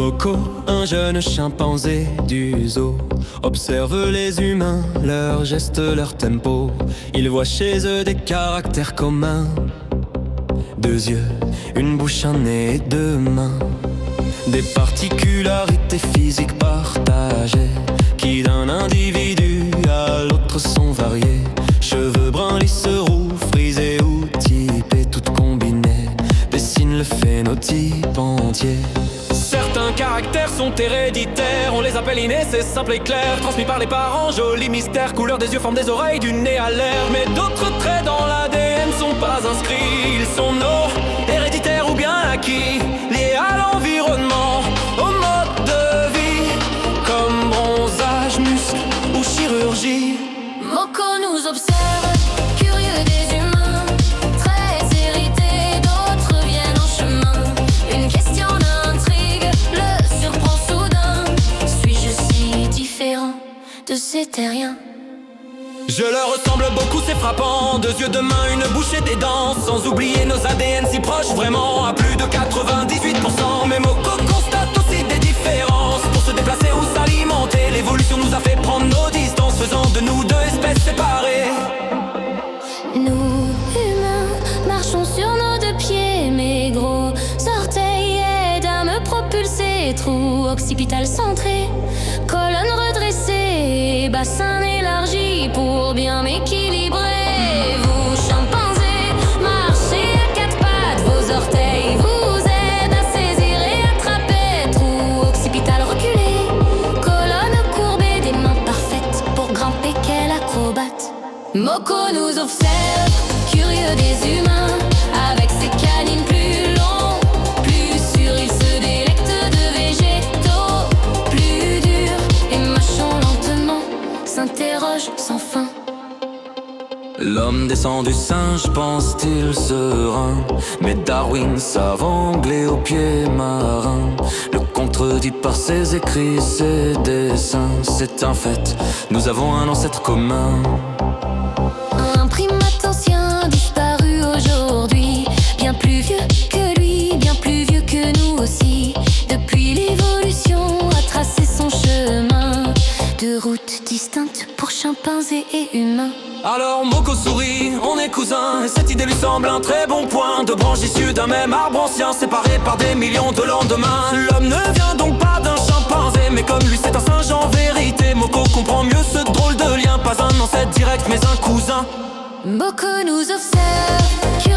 Moko, un jeune chimpanzé du zoo, observe les humains, leurs gestes, leur tempo. Il voit chez eux des caractères communs: deux yeux, une bouche, un nez et deux mains. Des particularités physiques partagées qui d'un individu à l'autre sont variées. Cheveux bruns, lisses, roux, frisés ou typés, toutes combinées dessinent le phénotype entier. Certains caractères sont héréditaires, on les appelle innés, c'est simple et clair. Transmis par les parents, joli mystère, couleur des yeux, forme des oreilles, du nez à l'air. Mais d'autres traits dans l'ADN sont pas inscrits. Ils sont nos héréditaires ou bien acquis, liés à l'environnement, au mode de vie, comme bronzage, muscle ou chirurgie. Moko nous observe, curieux des humains, traits hérités, d'autres viennent en chemin. Une question d'intrigue le surprend soudain. Suis-je si différent de ces terriens? Je leur ressemble beaucoup, c'est frappant. Deux yeux, deux mains, une bouche et des dents. Sans oublier nos ADN si proches, vraiment à plus de 98%. Mais Moko constate aussi des différences. Pour se déplacer ou s'alimenter, l'évolution nous a fait prendre nos distances, faisant de nous deux espèces séparées. Nous, humains, marchons sur nos deux pieds. Mes gros orteils aident à me propulser. Trou occipital centré, colonne redressée, bassin élargi pour bien m'équilibrer. Vous, chimpanzés, marchez à quatre pattes. Vos orteils vous aident à saisir et attraper. Trou occipital reculé, colonne courbée, des mains parfaites pour grimper. Quelle acrobate! Moko nous observe, curieux des humains, avec ses canines plus longs, plus sûrs, il se délecte de végétaux plus durs et mâchant lentement, s'interroge sans fin. L'homme descend du singe, pense-t-il serein, mais Darwin, savant anglais aux pieds marins, le contredit par ses écrits, ses dessins. C'est un fait, nous avons un ancêtre commun. Un primate ancien disparu aujourd'hui, bien plus vieux que lui, bien plus vieux que nous aussi. Depuis l'évolution a tracé son chemin, deux routes distinctes pour chimpanzés et humains. Alors Moko sourit, on est cousins, et cette idée lui semble un très bon point. Deux branches issues d'un même arbre ancien, séparées par des millions de lendemains. L'homme ne vient donc pas d'un chimpanzé, mais comme lui c'est un singe en vérité. Moko comprend mieux ce drôle de lien, pas un ancêtre direct mais un cousin. Moko nous observe,